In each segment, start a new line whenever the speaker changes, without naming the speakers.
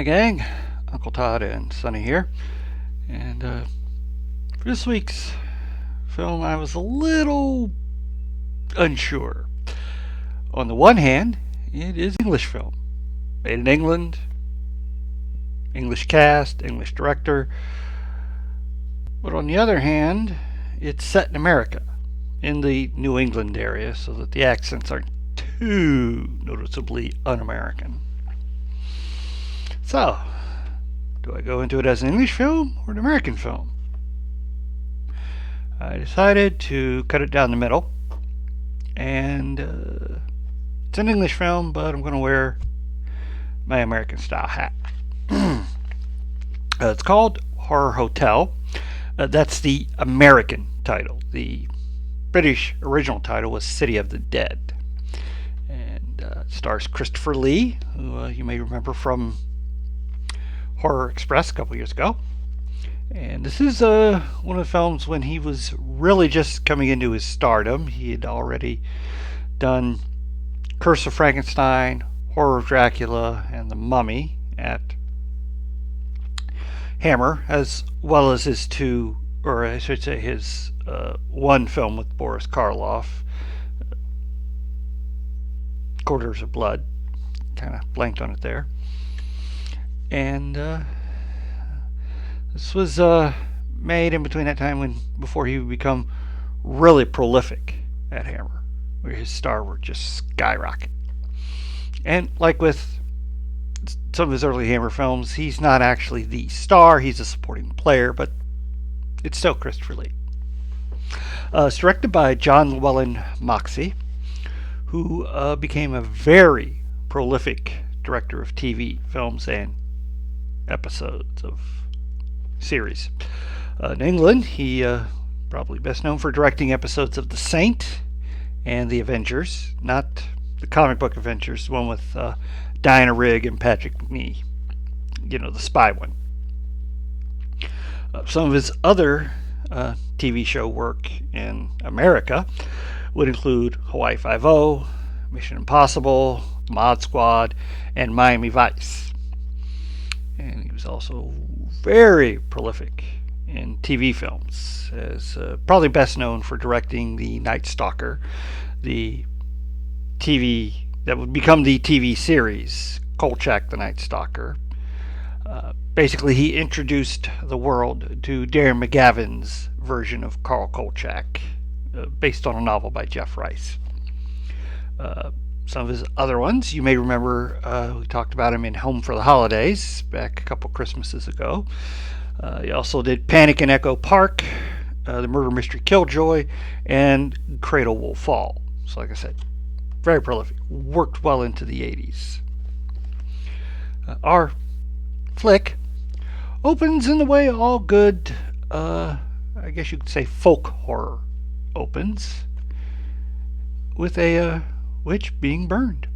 Hi gang, Uncle Todd and Sonny here. And for this week's film I was a little unsure. On the one hand, it is an English film. Made in England, English cast, English director. But on the other hand, it's set in America, in the New England area, so that the accents aren't too noticeably un-American. So, do I go into it as an English film or an American film? I decided to cut it down the middle, and it's an English film, but I'm going to wear my American style hat. It's called Horror Hotel. That's the American title. The British original title was City of the Dead, and it stars Christopher Lee, who you may remember from Horror Express a couple years ago. And this is one of the films when he was really just coming into his stardom. He had already done Curse of Frankenstein, Horror of Dracula, and The Mummy at Hammer, as well as his two, or I should say his one film with Boris Karloff, Quarters of Blood. Kind of blanked on it there. And this was made in between that time before he would become really prolific at Hammer, where his star would just skyrocket. And like with some of his early Hammer films, he's not actually the star, he's a supporting player, but it's still Christopher Lee. It's directed by John Llewellyn Moxey, who became a very prolific director of TV, films, and episodes of series. In England, he probably best known for directing episodes of The Saint and The Avengers, not the comic book Avengers, the one with Diana Rigg and Patrick McNee, the spy one. Some of his other TV show work in America would include Hawaii Five-0, Mission Impossible, Mod Squad, and Miami Vice. And he was also very prolific in TV films, as probably best known for directing The Night Stalker, the TV that would become the TV series Kolchak the Night Stalker. Basically, he introduced the world to Darren McGavin's version of Carl Kolchak, based on a novel by Jeff Rice. Some of his other ones, you may remember, we talked about him in Home for the Holidays back a couple Christmases ago. He also did Panic in Echo Park, The Murder Mystery Killjoy, and Cradle Will Fall. So like I said, very prolific. Worked well into the 80s. Our flick opens in the way all good, I guess you could say folk horror opens, with a witch being burned.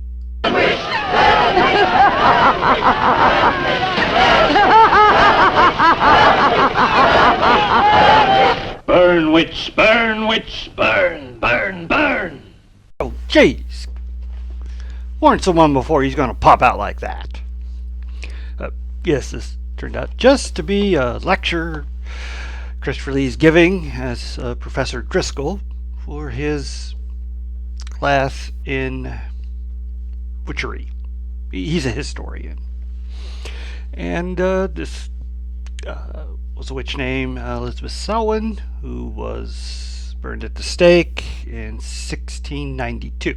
Burn, witch, burn, witch, burn, burn, burn.
Oh, jeez. Warn someone before he's going to pop out like that. Yes, this turned out just to be a lecture Christopher Lee's giving as Professor Driscoll for his class in witchery. He's a historian. And this was a witch named Elizabeth Selwyn, who was burned at the stake in 1692.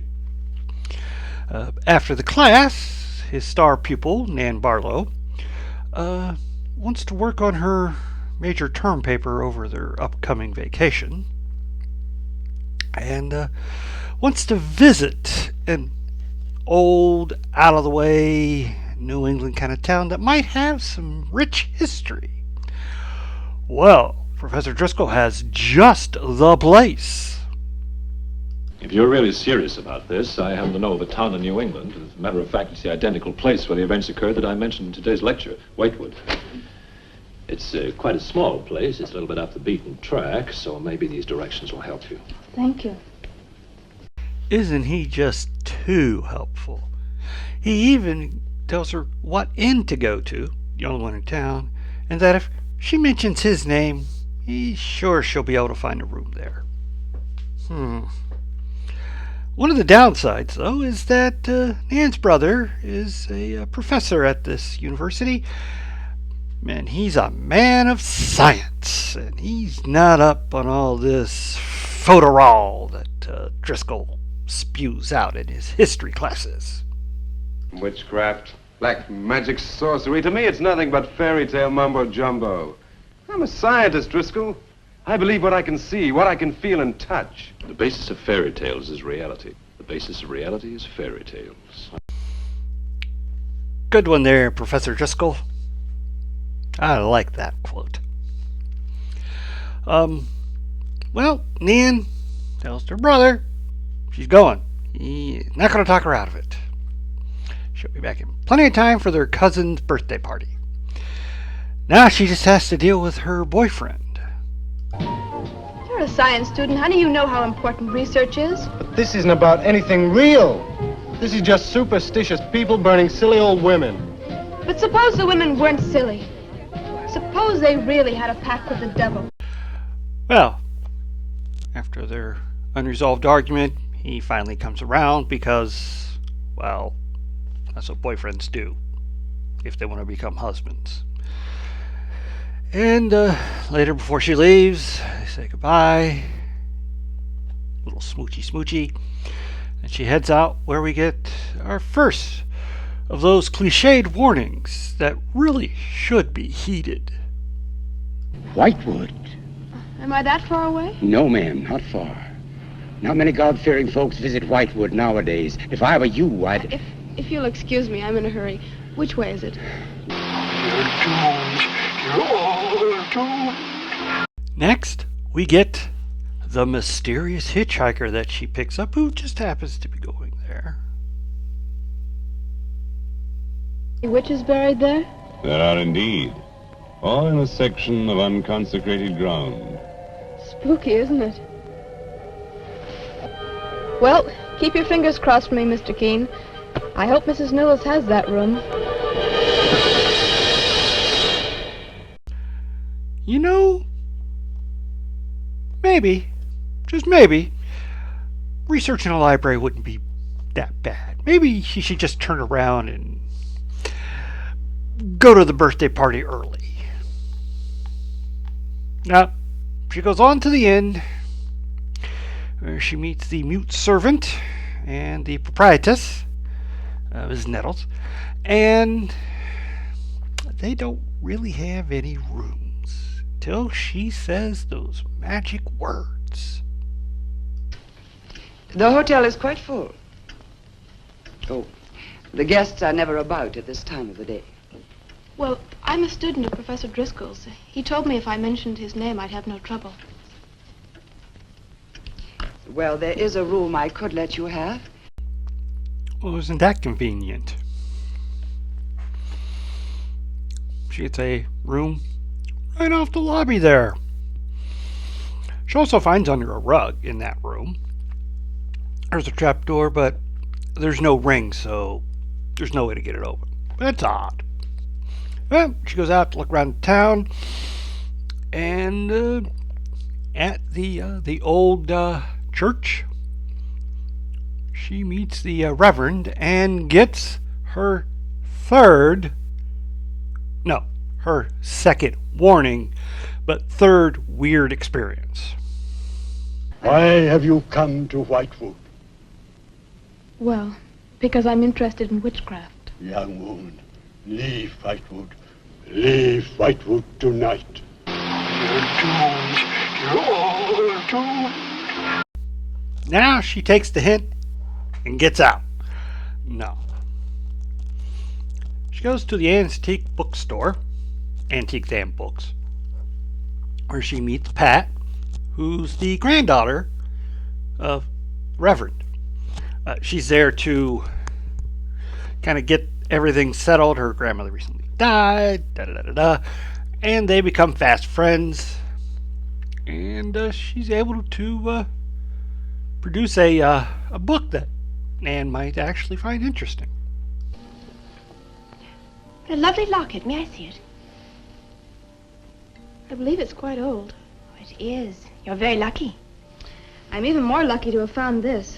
After the class, his star pupil, Nan Barlow, wants to work on her major term paper over their upcoming vacation, and wants to visit an old, out-of-the-way New England kind of town that might have some rich history. Well, Professor Driscoll has just the place.
If you're really serious about this, I happen to know of a town in New England. As a matter of fact, it's the identical place where the events occurred that I mentioned in today's lecture, Whitewood. It's quite a small place. It's a little bit off the beaten track, so maybe these directions will help you.
Thank you.
Isn't he just too helpful? He even tells her what inn to go to, the only one in town, and that if she mentions his name, he's sure she'll be able to find a room there. One of the downsides, though, is that Nan's brother is a professor at this university, and he's a man of science, and he's not up on all this photorol that Driscoll spews out in his history classes.
Witchcraft, black magic, sorcery. To me, it's nothing but fairy tale mumbo-jumbo. I'm a scientist, Driscoll. I believe what I can see, what I can feel and touch.
The basis of fairy tales is reality. The basis of reality is fairy tales.
Good one there, Professor Driscoll. I like that quote. Well, Nan tells her brother she's going. He's not going to talk her out of it. She'll be back in plenty of time for their cousin's birthday party. Now she just has to deal with her boyfriend.
You're a science student. How do you know how important research is?
But this isn't about anything real. This is just superstitious people burning silly old women.
But suppose the women weren't silly. Suppose they really had a pact with the devil.
Well, after their unresolved argument, he finally comes around because, well, that's what boyfriends do if they want to become husbands. And later, before she leaves, they say goodbye. Little smoochy. And she heads out where we get our first of those cliched warnings that really should be heeded.
Whitewood?
Am I that far away?
No, ma'am, not far. Not many God-fearing folks visit Whitewood nowadays. If I were you, I'd...
If you'll excuse me, I'm in a hurry. Which way is it?
Next, we get the mysterious hitchhiker that she picks up, who just happens to be going there.
Which is buried there?
There are indeed. All in a section of unconsecrated ground.
Spooky, isn't it? Well, keep your fingers crossed for me, Mr. Keene. I hope Mrs. Newells has that room.
You know, maybe, just maybe, research in a library wouldn't be that bad. Maybe she should just turn around and go to the birthday party early. Now, she goes on to the inn, where she meets the mute servant and the proprietress, Mrs. Nettles, and they don't really have any rooms till she says those magic words.
The hotel is quite full. Oh, the guests are never about at this time of the day.
Well, I'm a student of Professor Driscoll's. He told me if I mentioned his name, I'd have no trouble.
Well, there is a room I could let you have.
Well, isn't that convenient? She gets a room right off the lobby there. She also finds under a rug in that room. There's a trapdoor, but there's no ring, so there's no way to get it open. That's odd. Well, she goes out to look around town, and at the old church, she meets the reverend and gets her second warning, but third weird experience.
Why have you come to Whitewood?
Well, because I'm interested in witchcraft.
Young woman, leave Whitewood. Leave Whitewood tonight.
Now she takes the hint and gets out. No. She goes to the antique bookstore, Antique Damn Books, where she meets Pat, who's the granddaughter of Reverend. She's there to kind of get everything settled. Her grandmother recently died, and they become fast friends. And she's able to produce a book that Nan might actually find interesting.
A lovely locket. May I see it? I believe it's quite old.
Oh, it is. You're very lucky.
I'm even more lucky to have found this.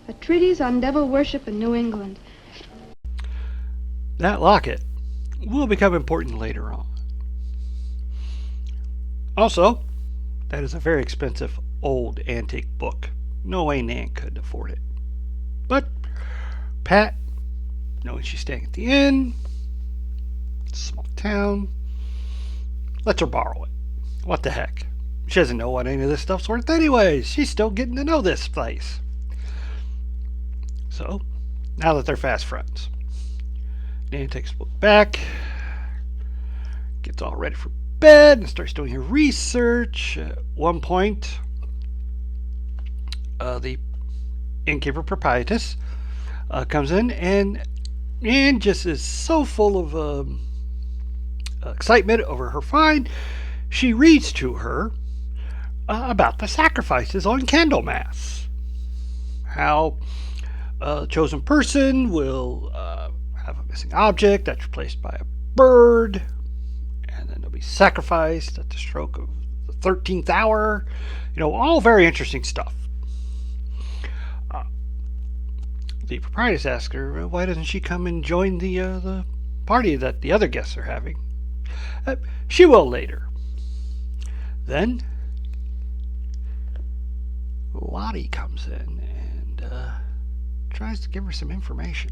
A treatise on devil worship in New England.
That locket will become important later on. Also, that is a very expensive old antique book. No way Nan could afford it. But Pat, knowing she's staying at the inn, small town, lets her borrow it. What the heck? She doesn't know what any of this stuff's worth anyways. She's still getting to know this place. So, now that they're fast friends, Nan takes the book back, gets all ready for bed, and starts doing her research. At one point, the innkeeper proprietress comes in, and Nan just is so full of excitement over her find, she reads to her about the sacrifices on Candlemas. How a chosen person will have a missing object that's replaced by a bird, and then they'll be sacrificed at the stroke of the 13th hour. You know, all very interesting stuff. The proprietress asks her, why doesn't she come and join the party that the other guests are having? She will later. Then Lottie comes in and tries to give her some information.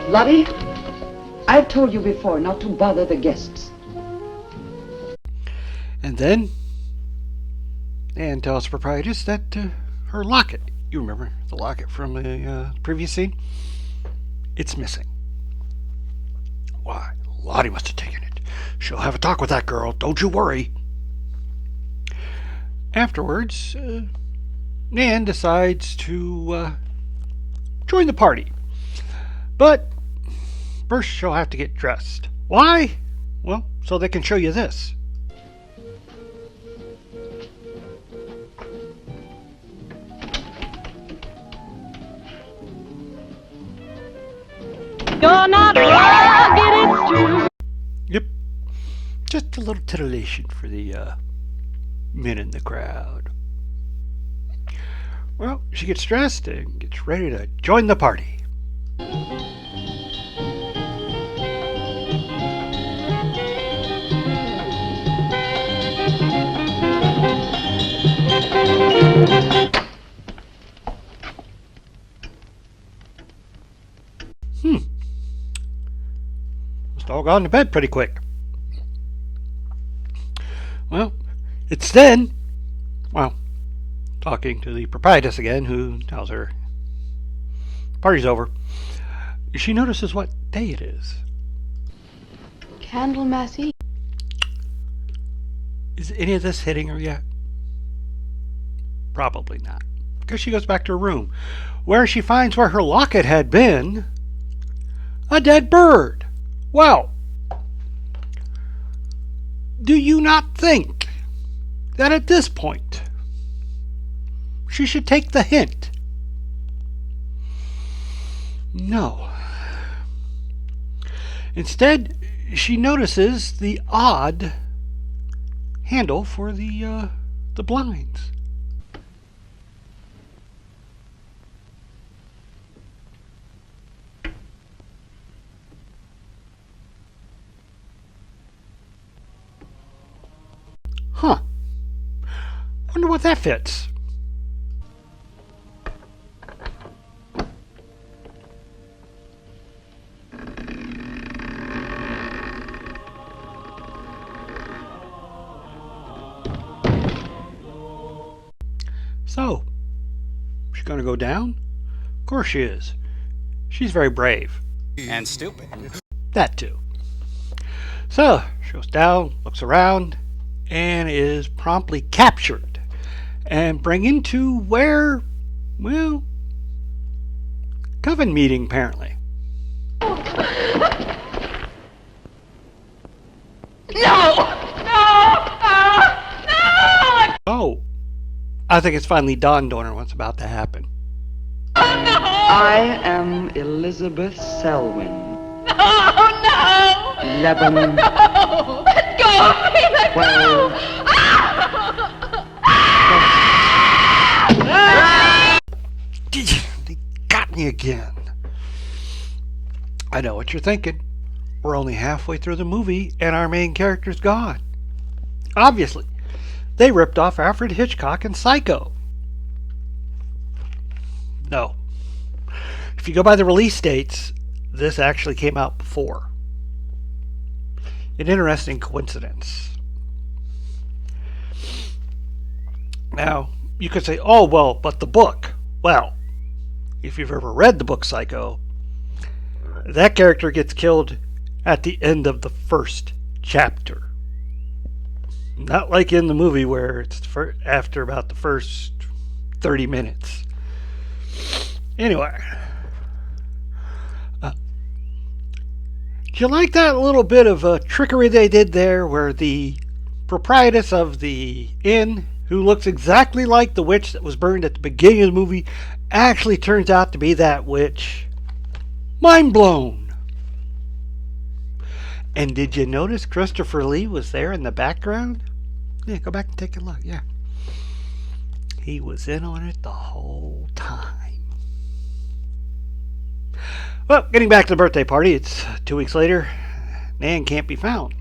Lottie, I've told you before not to bother the guests.
And then Nan tells the proprietress that her locket, you remember the locket from the previous scene? It's missing. Why, Lottie must have taken it. She'll have a talk with that girl, don't you worry. Afterwards, Nan decides to join the party. But first she'll have to get dressed. Why? Well, so they can show you this.
You're not rugged, it's true.
Yep. Just a little titillation for the men in the crowd. Well, she gets dressed and gets ready to join the party. Must all gone to bed pretty quick. Well, it's then, talking to the proprietress again, who tells her party's over, she notices what day it is.
Candlemas Eve.
Is any of this hitting her yet? Probably not, because she goes back to her room, where she finds where her locket had been a dead bird. Well, do you not think that at this point she should take the hint? No. Instead, she notices the odd handle for the blinds. Huh. Wonder what that fits. So, she's gonna go down? Of course she is. She's very brave.
And stupid.
That too. So, she goes down, looks around, and is promptly captured and bring into where, well, coven meeting apparently.
No! No! No!
Oh, I think it's finally dawned on her what's about to happen.
I am Elizabeth Selwyn.
Oh, no!
11.
No! Let go of me! Let go!
12.
They got me again. I know what you're thinking. We're only halfway through the movie and our main character's gone. Obviously, they ripped off Alfred Hitchcock in Psycho. No. If you go by the release dates, this actually came out before. An interesting coincidence. Now, you could say, oh, well, but the book. Well, if you've ever read the book Psycho, that character gets killed at the end of the first chapter. Not like in the movie where it's after about the first 30 minutes. Anyway. Do you like that little bit of trickery they did there where the proprietress of the inn, who looks exactly like the witch that was burned at the beginning of the movie, actually turns out to be that witch? Mind blown. And did you notice Christopher Lee was there in the background? Yeah, go back and take a look. Yeah. He was in on it the whole time. Well, getting back to the birthday party, it's 2 weeks later. Nan can't be found.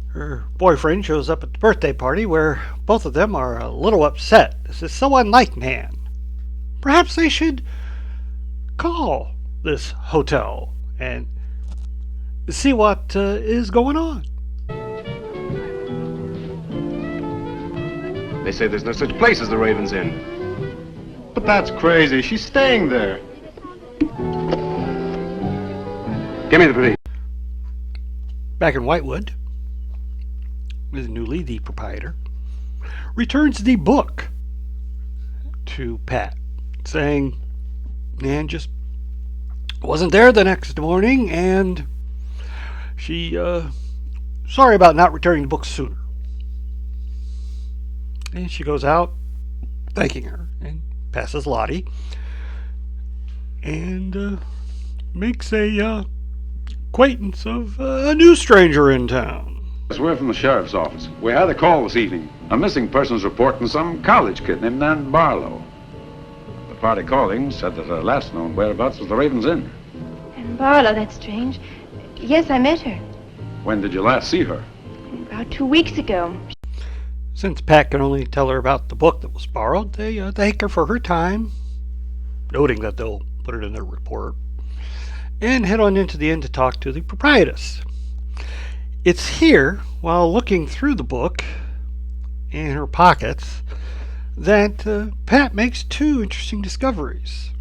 Her boyfriend shows up at the birthday party where both of them are a little upset. This is so unlike Nan. Perhaps they should call this hotel and see what is going on.
They say there's no such place as the Raven's Inn.
But that's crazy. She's staying there.
Give me the police.
Back in Whitewood, Ms. Newley, the proprietor, returns the book to Pat, saying Nan just wasn't there the next morning, and she, sorry about not returning the book sooner. And she goes out, thanking her, and passes Lottie, and makes a acquaintance of a new stranger in town.
We're from the sheriff's office. We had a call this evening. A missing persons report from some college kid named Nan Barlow. The party calling said that her last known whereabouts was the Raven's Inn.
And Barlow, that's strange. Yes, I met her.
When did you last see her?
About 2 weeks ago.
Since Pat can only tell her about the book that was borrowed, they thank her for her time, noting that they'll put it in their report, and head on into the inn to talk to the proprietress. It's here, while looking through the book in her pockets, that Pat makes two interesting discoveries.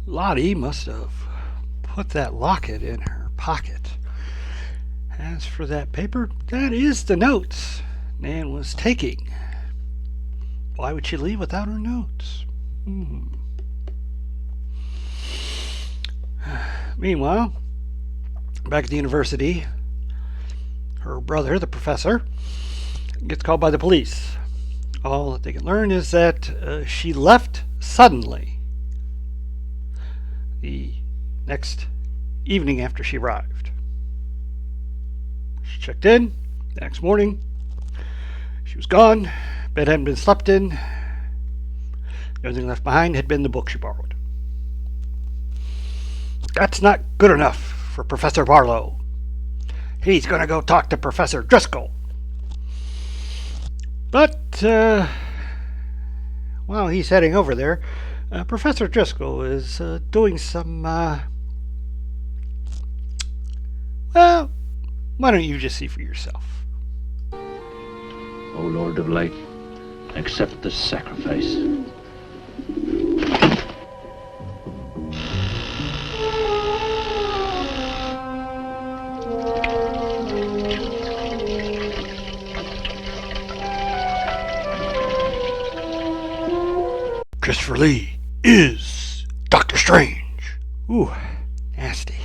Lottie must have put that locket in her pocket. As for that paper, that is the notes Nan was taking. Why would she leave without her notes? Meanwhile, back at the university, her brother, the professor, gets called by the police. All that they can learn is that she left suddenly the next evening after she arrived. She checked in the next morning. She was gone. Bed hadn't been slept in. The only thing left behind had been the book she borrowed. That's not good enough for Professor Barlow. He's going to go talk to Professor Driscoll. But while he's heading over there, Professor Driscoll is doing some, well, why don't you just see for yourself?
O Lord of Light, accept this sacrifice.
Christopher Lee is Doctor Strange. Ooh, nasty.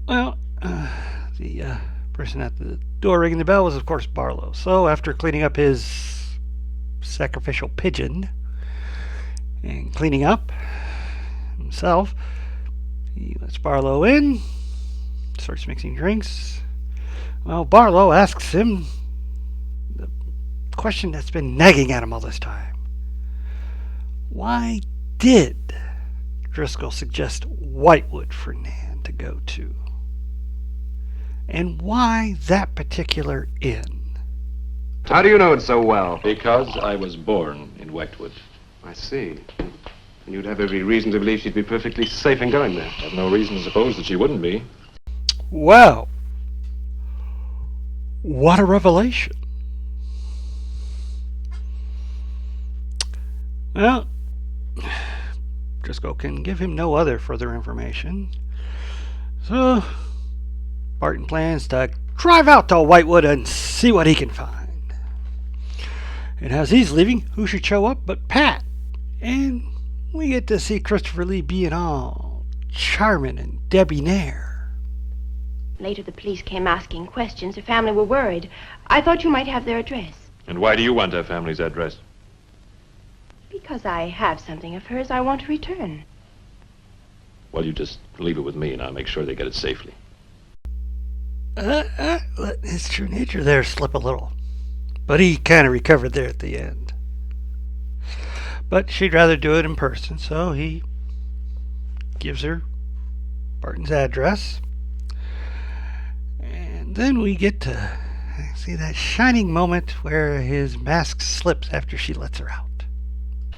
Well, the person at the door ringing the bell was, of course, Barlow. So after cleaning up his sacrificial pigeon and cleaning up himself, he lets Barlow in, starts mixing drinks. Well, Barlow asks him the question that's been nagging at him all this time. Why did Driscoll suggest Whitewood for Nan to go to? And why that particular inn?
How do you know it so well?
Because I was born in Whitewood.
I see. And you'd have every reason to believe she'd be perfectly safe in going there.
I have no reason to suppose that she wouldn't be.
Well, what a revelation. Well, Driscoll can give him no other further information. So, Barton plans to drive out to Whitewood and see what he can find. And as he's leaving, who should show up but Pat? And we get to see Christopher Lee being all charming and debonair.
Later, the police came asking questions. The family were worried. I thought you might have their address.
And why do you want our family's address?
Because I have something of hers I want to return.
Well, you just leave it with me and I'll make sure they get it safely.
Let his true nature there slip a little. But he kind of recovered there at the end. But she'd rather do it in person, so he gives her Barton's address. And then we get to see that shining moment where his mask slips after she lets her out.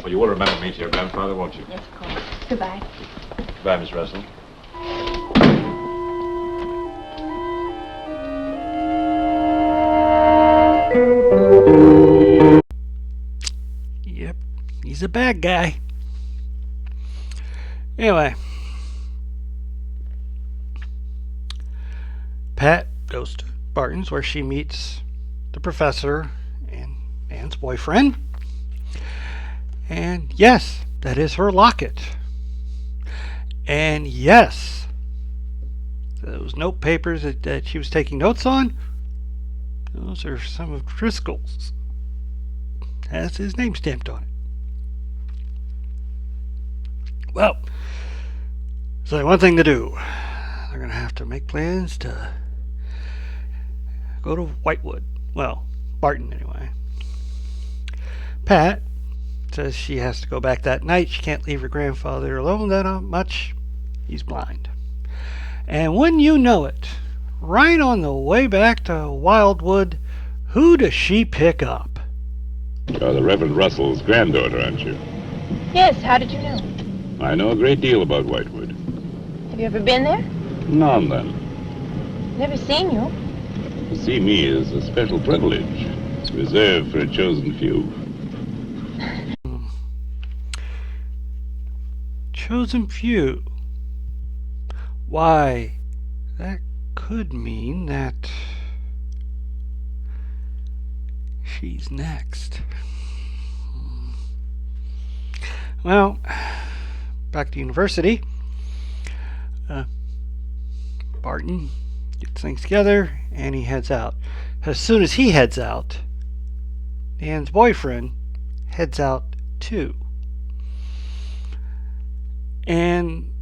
Well, you will remember me to your grandfather, won't you?
Yes, of course. Goodbye.
Goodbye, Miss Russell.
Yep, he's a bad guy. Anyway, Pat goes to Barton's where she meets the professor and Nan's boyfriend. And yes, that is her locket. And yes, those note papers that she was taking notes on, those are some of Driscoll's. Has his name stamped on it. Well, there's only one thing to do. They're going to have to make plans to go to Whitewood. Well, Barton anyway. Pat says she has to go back that night. She can't leave her grandfather alone that much. He's blind. And wouldn't you know it, right on the way back to Wildwood, who does she pick up?
You're the Reverend Russell's granddaughter, aren't you?
Yes, how did you know?
I know a great deal about Whitewood.
Have you ever been there?
Now and then.
Never seen you.
To see me is a special privilege, reserved for a chosen few.
Chosen few. Why, that could mean that she's next. Well, back to university. Barton gets things together and he heads out. As soon as he heads out, Nan's boyfriend heads out too. And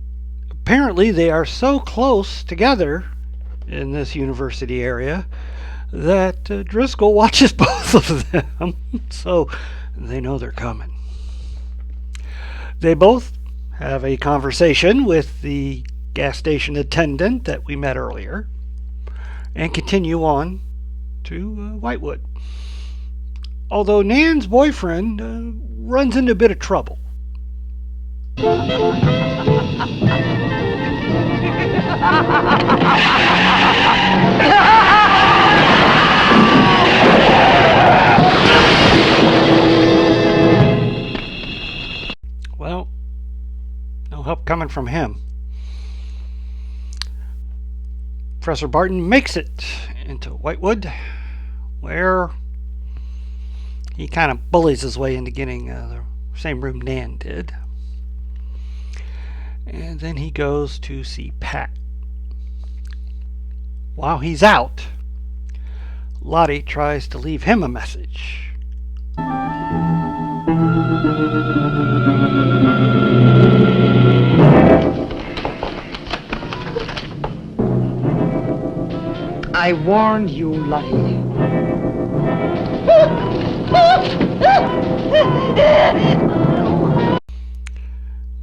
apparently they are so close together in this university area that Driscoll watches both of them, so they know they're coming. They both have a conversation with the gas station attendant that we met earlier and continue on to Whitewood. Although Nan's boyfriend runs into a bit of trouble. Well, no help coming from him. Professor Barton makes it into Whitewood, where He kind of bullies his way into getting the same room Nan did. And then he goes to see Pat. While he's out, Lottie tries to leave him a message.
I warned you, Lottie.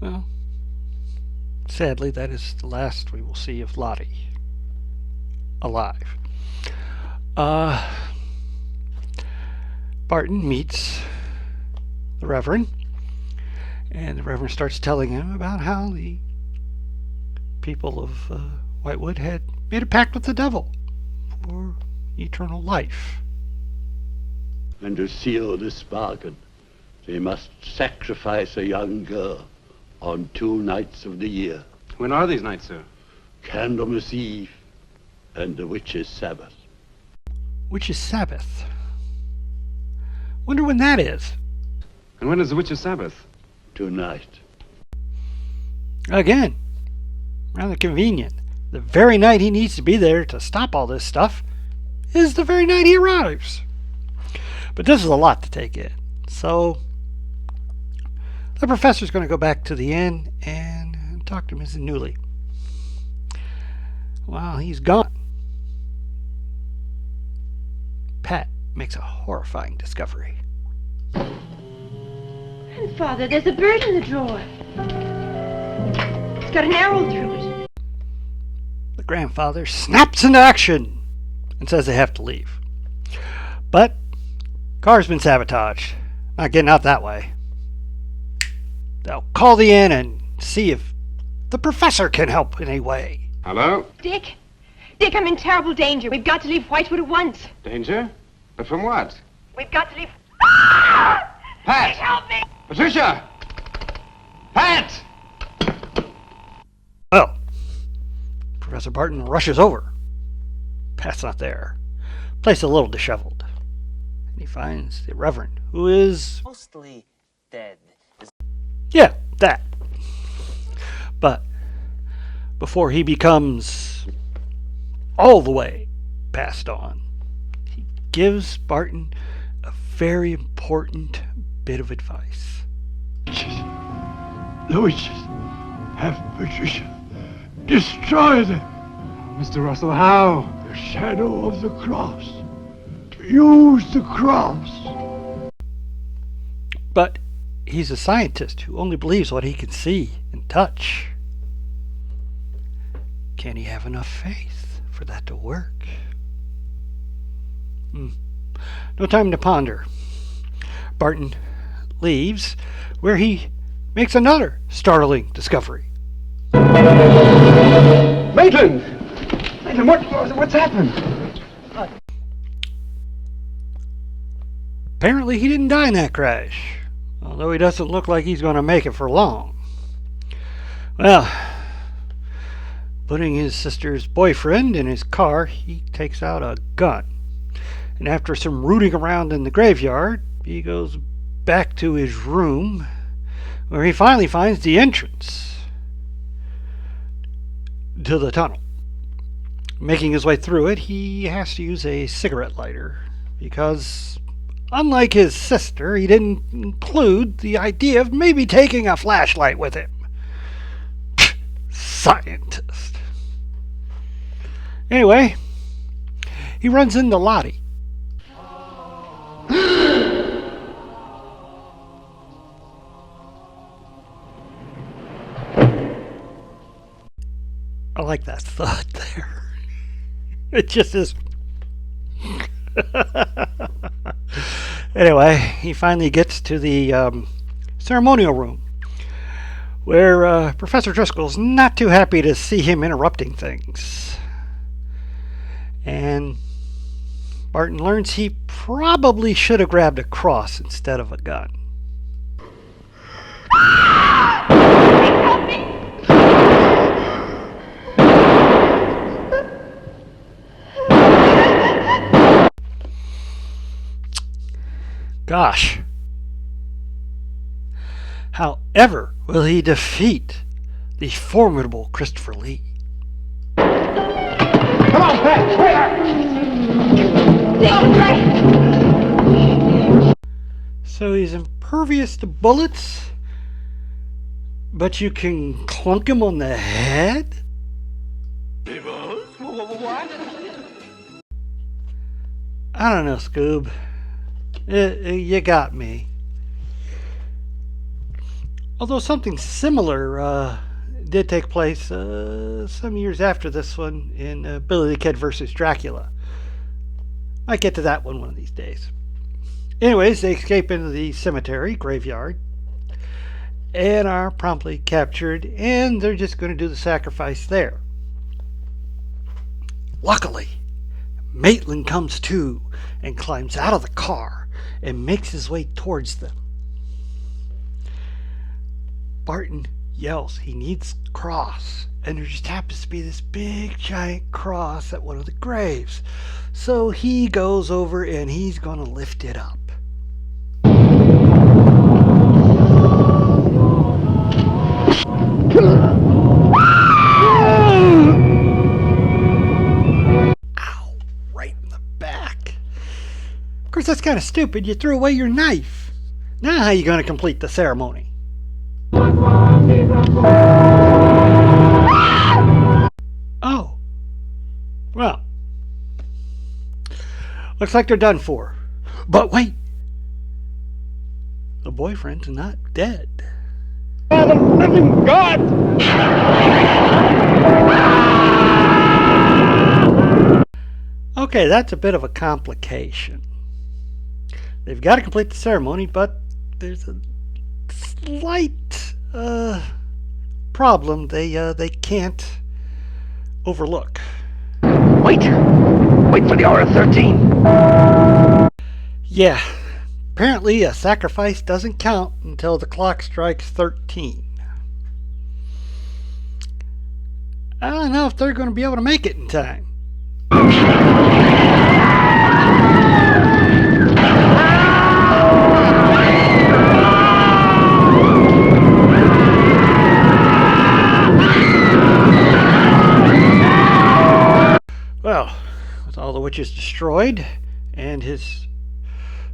Well, sadly, that is the last we will see of Lottie alive. Barton meets the Reverend, and the Reverend starts telling him about how the people of Whitewood had made a pact with the devil for eternal life.
And to seal this bargain, they must sacrifice a young girl on 2 nights of the year.
When are these nights, sir?
Candlemas Eve and the Witches' Sabbath.
Witches' Sabbath? Wonder when that is.
And when is the Witches' Sabbath?
Tonight.
Again, rather convenient. The very night he needs to be there to stop all this stuff is the very night he arrives. But this is a lot to take in. So the professor's going to go back to the inn and talk to Mrs. Newley. While he's gone, Pat makes a horrifying discovery.
Grandfather, there's a bird in the drawer. It's got an arrow through it.
The grandfather snaps into action and says they have to leave. But car's been sabotaged. Not getting out that way. They'll call the inn and see if the professor can help in any way.
Hello?
Dick? Dick, I'm in terrible danger. We've got to leave Whitewood at once.
Danger? But from what?
We've got to leave...
Pat!
Help me!
Patricia! Pat!
Well, Professor Barton rushes over. Pat's not there. Place a little disheveled. And he finds the Reverend, who is...
mostly dead.
Yeah, that. But before he becomes all the way passed on, he gives Barton a very important bit of advice.
The witches have Patricia. Destroy them.
Mr. Russell, how?
The shadow of the cross. Use the cross.
But he's a scientist who only believes what he can see and touch. Can he have enough faith for that to work? No time to ponder. Barton leaves, where he makes another startling discovery.
Maitland! Maitland, what's happened?
Apparently he didn't die in that crash, although he doesn't look like he's going to make it for long. Well, putting his sister's boyfriend in his car, he takes out a gun. And after some rooting around in the graveyard, he goes back to his room, where he finally finds the entrance to the tunnel. Making his way through it, he has to use a cigarette lighter, because unlike his sister, he didn't include the idea of maybe taking a flashlight with him. Scientist. Anyway, he runs into Lottie. I like that thought there. It just is. Anyway, he finally gets to the ceremonial room, where Professor Driscoll's not too happy to see him interrupting things. And Barton learns he probably should have grabbed a cross instead of a gun.
Help me!
Gosh. However, will he defeat the formidable Christopher Lee?
Come on, Pat!
So he's impervious to bullets, but you can clunk him on the head?
What?
I don't know, Scoob. You got me. Although something similar did take place some years after this one in Billy the Kid versus Dracula. Might get to that one of these days. Anyways, they escape into the cemetery, graveyard, and are promptly captured, and they're just going to do the sacrifice there. Luckily, Maitland comes to and climbs out of the car and makes his way towards them. Barton yells he needs a cross, and there just happens to be this big giant cross at one of the graves. So he goes over and he's going to lift it up. Ow, right in the back. Of course, that's kind of stupid. You threw away your knife. Now how are you going to complete the ceremony? Oh. Well. Looks like they're done for. But wait. The boyfriend's not dead.
By the living God!
Okay, that's a bit of a complication. They've got to complete the ceremony, but there's a slight problem they can't overlook.
Wait for the hour of 13.
Yeah, apparently a sacrifice doesn't count until the clock strikes 13. I don't know if they're going to be able to make it in time. Well, with all the witches destroyed and his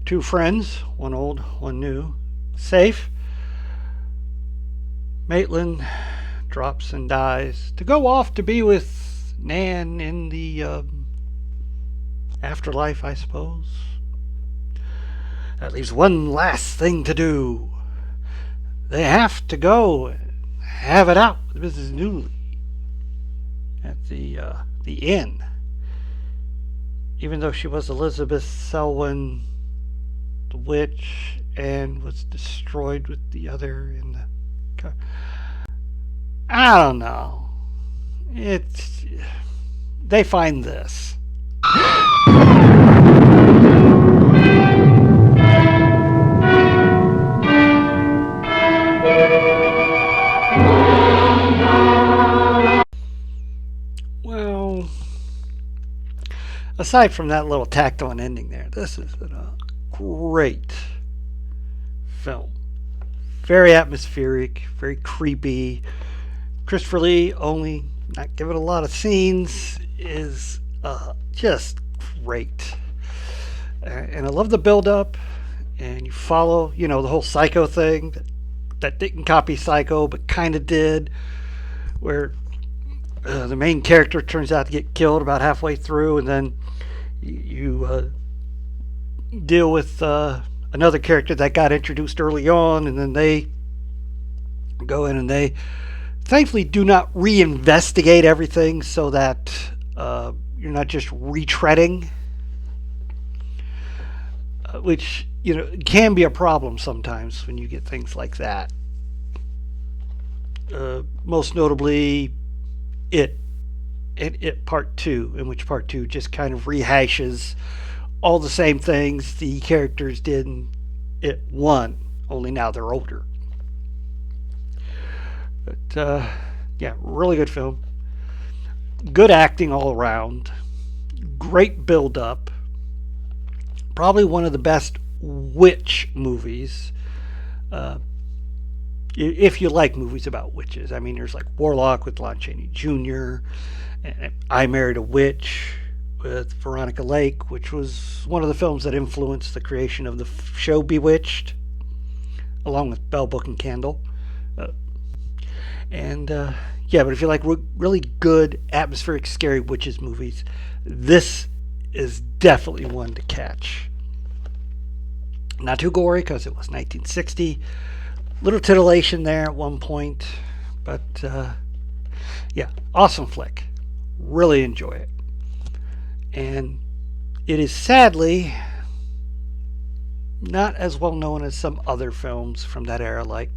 two friends, one old, one new, safe, Maitland drops and dies to go off to be with Nan in the afterlife, I suppose. That leaves one last thing to do. They have to go and have it out with Mrs. Newley at the inn. Even though she was Elizabeth Selwyn, the witch, and was destroyed with the other in the... I don't know. They find this. Well, aside from that little tacked on ending there, this is a great film. Very atmospheric, very creepy. Christopher Lee, only not given a lot of scenes, is just great. And I love the build-up, and you follow, the whole Psycho thing that didn't copy Psycho, but kind of did, where the main character turns out to get killed about halfway through, and then you deal with another character that got introduced early on, and then they go in and they thankfully do not reinvestigate everything so that you're not just retreading, which can be a problem sometimes when you get things like that. Most notably, It Part 2, in which Part 2 just kind of rehashes all the same things the characters did in It 1, only now they're older. But, yeah, really good film. Good acting all around. Great build-up. Probably one of the best witch movies, if you like movies about witches. I mean, there's like Warlock with Lon Chaney Jr., and I Married a Witch with Veronica Lake, which was one of the films that influenced the creation of the show Bewitched, along with Bell Book and Candle. Yeah, but if you like really good, atmospheric, scary witches movies, this is definitely one to catch. Not too gory because it was 1960. Little titillation there at one point, but yeah, awesome flick. Really enjoy it. And it is sadly not as well known as some other films from that era, like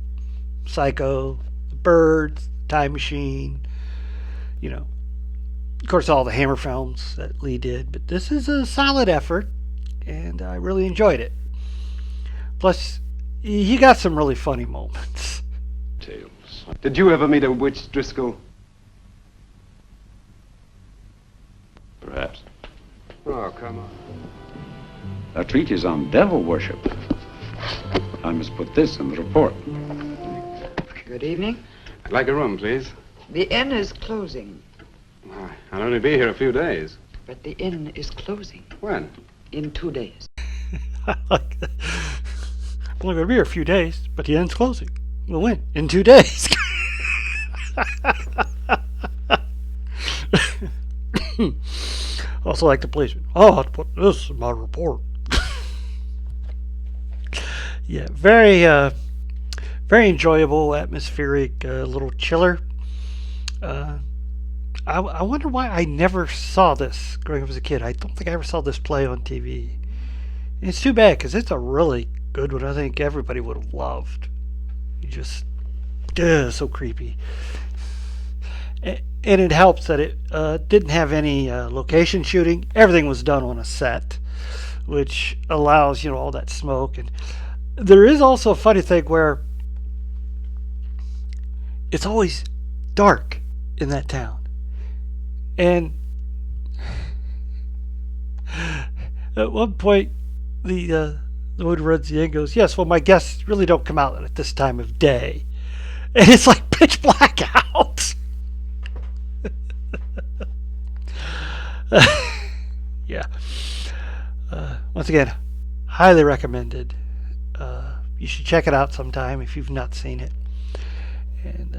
Psycho, The Birds, Time Machine, of course, all the Hammer films that Lee did. But this is a solid effort, and I really enjoyed it. Plus, he got some really funny moments.
Tales. Did you ever meet a witch, Driscoll?
Perhaps.
Oh, come on.
A treatise on devil worship. I must put this in the report.
Good evening.
I'd like a room, please.
The inn is closing.
I'll only be here a few days.
But the inn is closing.
When?
In 2 days.
I like that. I'm only going to be here a few days, but the end's closing. Well, when? In 2 days. Also like the policeman. Oh, I'll put this in my report. Yeah, very enjoyable, atmospheric, little chiller. I wonder why I never saw this growing up as a kid. I don't think I ever saw this play on TV. And it's too bad because it's a really good one. I think everybody would have loved. You just, so creepy. And it helps that it didn't have any location shooting. Everything was done on a set, which allows, all that smoke. And there is also a funny thing where it's always dark in that town. And at one point, the one who runs the inn goes, "Yes, well, my guests really don't come out at this time of day." And it's like pitch black out. Yeah. Once again, highly recommended. You should check it out sometime if you've not seen it. And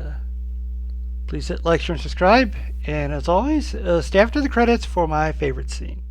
please hit like, share, and subscribe. And as always, stay after the credits for my favorite scene.